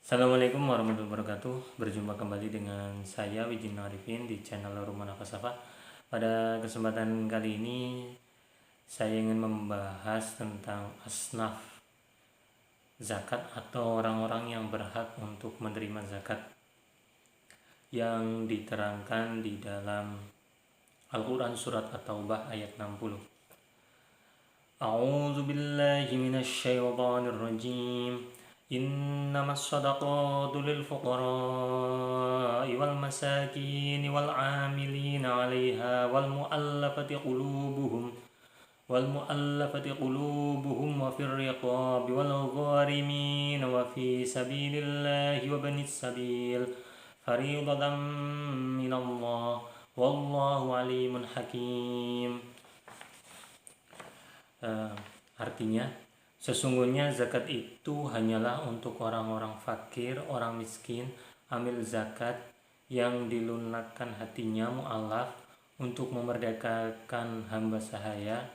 Assalamualaikum warahmatullahi wabarakatuh. Berjumpa kembali dengan saya Wijin Arifin di channel Rumah Nafasafah. Pada kesempatan kali ini saya ingin membahas tentang asnaf zakat atau orang-orang yang berhak untuk menerima zakat yang diterangkan di dalam Al-Quran surat At-Taubah ayat 60. A'udzu billahi minasyaitonir rajim. إنما الصدقات للفقراء والمساكين والعاملين عليها والمؤلفة قلوبهم وفي الرقاب والغارمين وفي سبيل الله وابن السبيل فريضة من الله والله عليم حكيم. Artinya, sesungguhnya zakat itu hanyalah untuk orang-orang fakir, orang miskin, amil zakat yang dilunakkan hatinya mu'alaf, untuk memerdekakan hamba sahaya,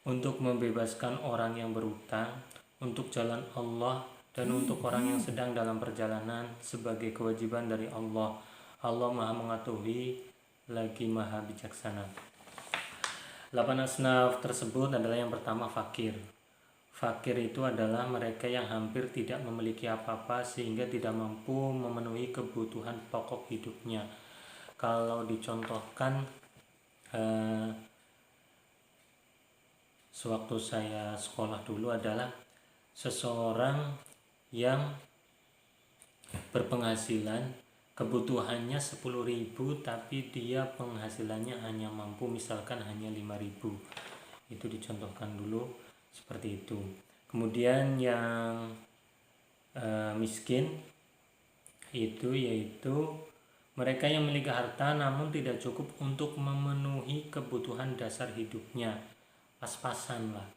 untuk membebaskan orang yang berutang, untuk jalan Allah, dan untuk orang yang sedang dalam perjalanan sebagai kewajiban dari Allah. Allah Maha Mengetahui lagi Maha Bijaksana. 8 asnaf tersebut adalah yang pertama fakir. Fakir itu adalah mereka yang hampir tidak memiliki apa-apa sehingga tidak mampu memenuhi kebutuhan pokok hidupnya. Kalau dicontohkan, sewaktu saya sekolah dulu adalah seseorang yang berpenghasilan kebutuhannya 10.000 tapi dia penghasilannya hanya mampu misalkan hanya 5.000. Itu dicontohkan dulu seperti itu. Kemudian yang miskin itu yaitu mereka yang memiliki harta namun tidak cukup untuk memenuhi kebutuhan dasar hidupnya, pas-pasan lah.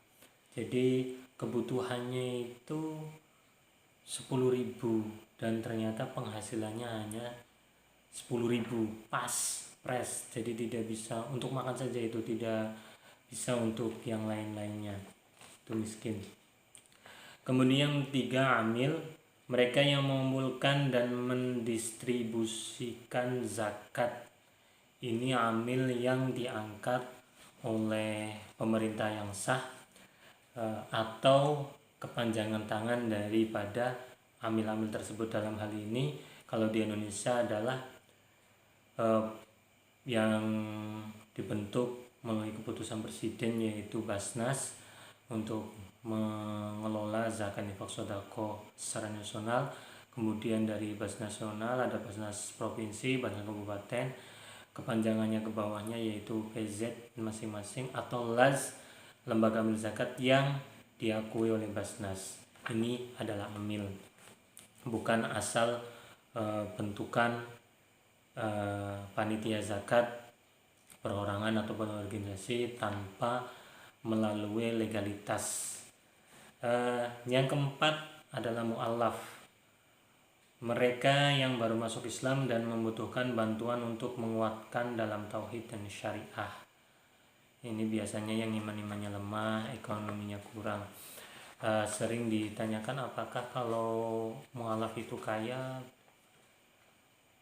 Jadi kebutuhannya itu 10.000 dan ternyata penghasilannya hanya 10.000, pres, jadi tidak bisa untuk makan saja, itu tidak bisa untuk yang lain-lainnya, itu miskin. Kemudian 3, amil, mereka yang mengumpulkan dan mendistribusikan zakat. Ini amil yang diangkat oleh pemerintah yang sah atau kepanjangan tangan daripada amil-amil tersebut. Dalam hal ini kalau di Indonesia adalah yang dibentuk melalui keputusan presiden yaitu Basnas untuk mengelola zakat infak sodako secara nasional. Kemudian dari Basnas nasional ada Basnas provinsi, Basnas kabupaten, kepanjangannya ke bawahnya yaitu PZ masing-masing atau LAZ, lembaga amil zakat yang diakui oleh Basnas. Ini adalah amil, bukan asal bentukan panitia zakat perorangan ataupun organisasi tanpa melalui legalitas. Yang keempat adalah mu'alaf, mereka yang baru masuk Islam dan membutuhkan bantuan untuk menguatkan dalam tauhid dan syariah. Ini biasanya yang iman-imannya lemah, ekonominya kurang. Sering ditanyakan apakah kalau mu'alaf itu kaya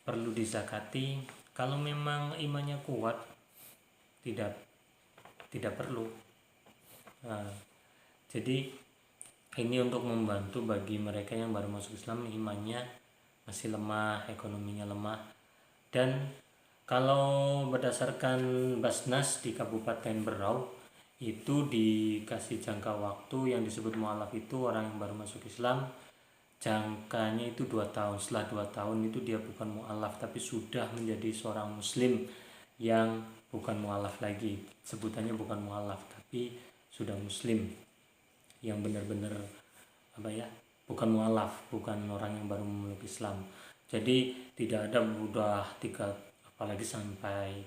perlu dizakati. Kalau memang imannya kuat tidak perlu. Jadi ini untuk membantu bagi mereka yang baru masuk Islam, imannya masih lemah, ekonominya lemah. Dan kalau berdasarkan Basnas di Kabupaten Berau itu dikasih jangka waktu yang disebut mu'alaf itu orang yang baru masuk Islam, jangkanya itu 2 tahun. Setelah 2 tahun itu dia bukan mu'alaf tapi sudah menjadi seorang muslim yang bukan mu'alaf lagi, sebutannya bukan mu'alaf tapi sudah muslim yang benar-benar bukan mu'alaf, bukan orang yang baru memeluk Islam. Jadi tidak ada udah 3 apalagi sampai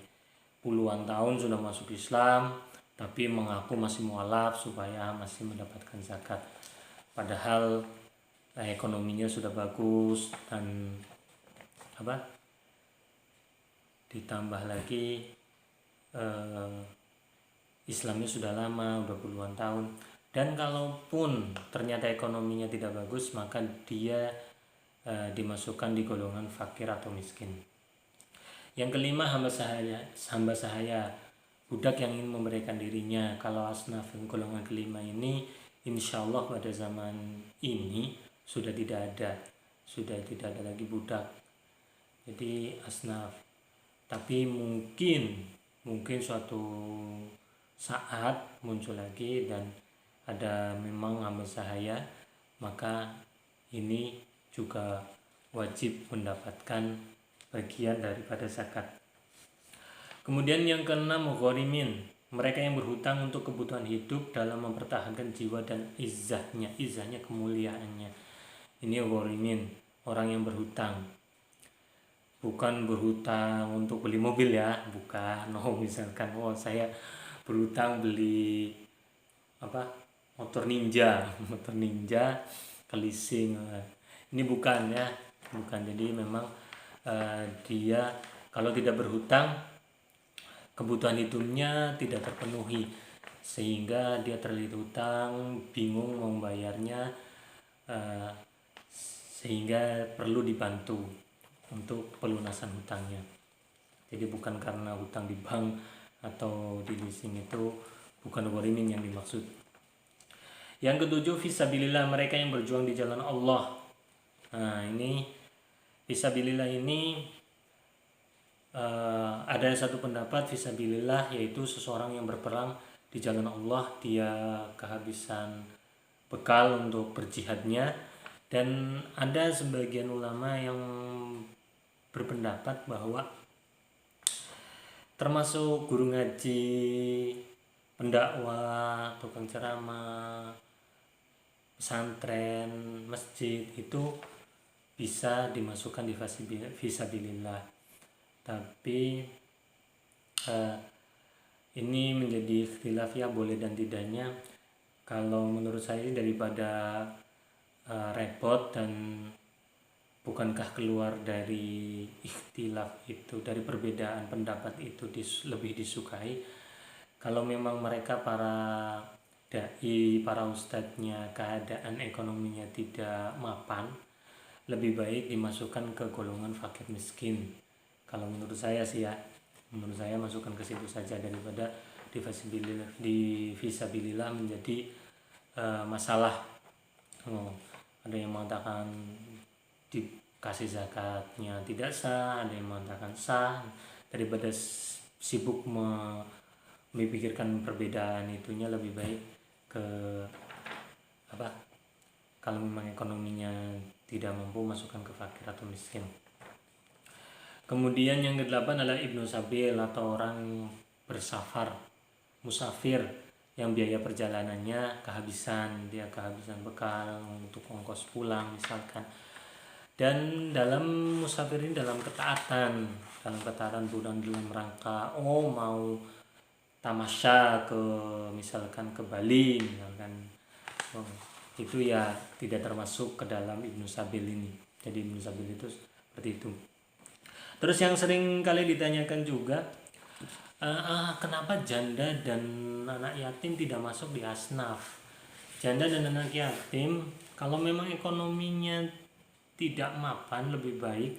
puluhan tahun sudah masuk Islam tapi mengaku masih mu'alaf supaya masih mendapatkan zakat, padahal ekonominya sudah bagus dan ditambah lagi Islamnya sudah lama, udah puluhan tahun. Dan kalaupun ternyata ekonominya tidak bagus, maka dia dimasukkan di golongan fakir atau miskin. Yang kelima, hamba sahaya, budak yang ingin memberikan dirinya. Kalau asnaf golongan kelima ini insya Allah pada zaman ini sudah tidak ada lagi budak, jadi asnaf. Tapi mungkin suatu saat muncul lagi dan ada memang hamba sahaya, maka ini juga wajib mendapatkan bagian daripada zakat. Kemudian yang keenam, ghorimin, mereka yang berhutang untuk kebutuhan hidup dalam mempertahankan jiwa dan izzahnya kemuliaannya. Ini ghorimin, orang yang berhutang. Bukan berhutang untuk beli mobil ya, bukan. Misalkan saya berhutang beli motor ninja ke leasing, ini bukan ya, bukan. Jadi memang dia kalau tidak berhutang, kebutuhan hidupnya tidak terpenuhi sehingga dia terlilit hutang, bingung mau membayarnya, sehingga perlu dibantu untuk pelunasan hutangnya. Jadi bukan karena hutang di bank atau di leasing, itu bukan ghorimin yang dimaksud. Yang ketujuh, fisabilillah, mereka yang berjuang di jalan Allah. Nah, ini fisabilillah ini ada satu pendapat fisabilillah yaitu seseorang yang berperang di jalan Allah, dia kehabisan bekal untuk berjihadnya. Dan ada sebagian ulama yang berpendapat bahwa termasuk guru ngaji, pendakwah, tukang ceramah, pesantren, masjid itu bisa dimasukkan di fisabilillah. Tapi ini menjadi ikhtilaf ya, boleh dan tidaknya. Kalau menurut saya daripada repot, dan bukankah keluar dari ikhtilaf itu, dari perbedaan pendapat itu lebih disukai kalau memang mereka para dai, para ustadznya keadaan ekonominya tidak mapan, lebih baik dimasukkan ke golongan fakir miskin. Kalau menurut saya sih ya, menurut saya masukkan ke situ saja daripada di fisabilillah menjadi masalah. Ada yang mengatakan dikasih zakatnya tidak sah, ada yang mengatakan sah. Daripada sibuk memikirkan perbedaan itunya, lebih baik ke kalau memang ekonominya tidak mampu, masukkan ke fakir atau miskin. Kemudian yang ke-8 adalah ibnu sabil, atau orang bersafar, musafir, yang biaya perjalanannya kehabisan, dia kehabisan bekal untuk ongkos pulang misalkan. Dan dalam musafir ini dalam ketaatan bukan dalam rangka mau tamasya ke misalkan ke Bali misalkan, itu ya tidak termasuk ke dalam ibnu sabil ini. Jadi ibnu sabil itu seperti itu. Terus yang sering kali ditanyakan juga, kenapa janda dan anak yatim tidak masuk di asnaf? Janda dan anak yatim kalau memang ekonominya tidak mapan, lebih baik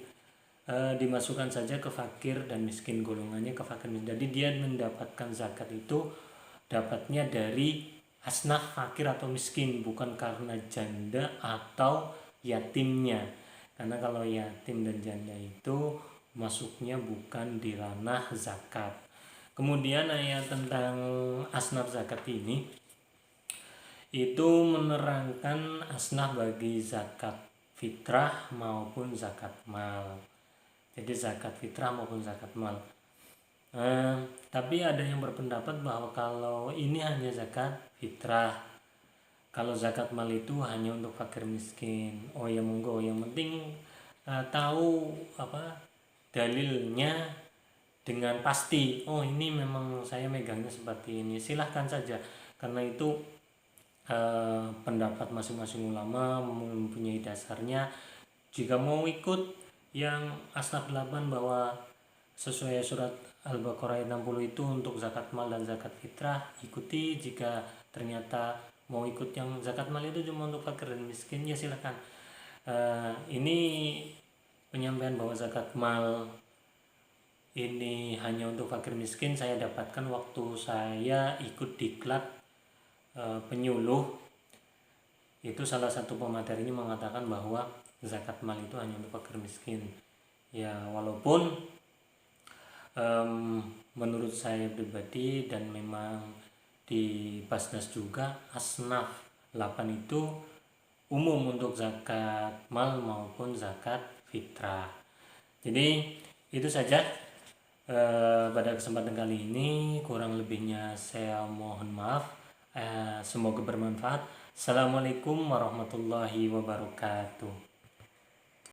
dimasukkan saja ke fakir dan miskin, golongannya ke fakir miskin. Jadi dia mendapatkan zakat itu dapatnya dari asnaf fakir atau miskin, bukan karena janda atau yatimnya. Karena kalau yatim dan janda itu masuknya bukan di ranah zakat. Kemudian ayat tentang asnaf zakat ini itu menerangkan asnaf bagi zakat fitrah maupun zakat mal. Jadi zakat fitrah maupun zakat mal. Tapi ada yang berpendapat bahwa kalau ini hanya zakat fitrah, kalau zakat mal itu hanya untuk fakir miskin. Ya monggo, yang penting tahu dalilnya dengan pasti. Ini memang saya megangnya seperti ini, silahkan saja, karena itu pendapat masing-masing ulama mempunyai dasarnya. Jika mau ikut yang asnaf 8 bahwa sesuai surat Al-Baqarah ayat 60 itu untuk zakat mal dan zakat fitrah, ikuti. Jika ternyata mau ikut yang zakat mal itu cuma untuk fakir dan miskin, ya silahkan. Ini penyampaian bahwa zakat mal ini hanya untuk fakir miskin saya dapatkan waktu saya ikut diklat penyuluh. Itu salah satu pemateri ini mengatakan bahwa zakat mal itu hanya untuk fakir miskin. Ya walaupun menurut saya pribadi dan memang di Basnas juga asnaf 8 itu umum untuk zakat mal maupun zakat fitrah. Jadi itu saja pada kesempatan kali ini, kurang lebihnya saya mohon maaf. Semoga bermanfaat. Assalamualaikum warahmatullahi wabarakatuh.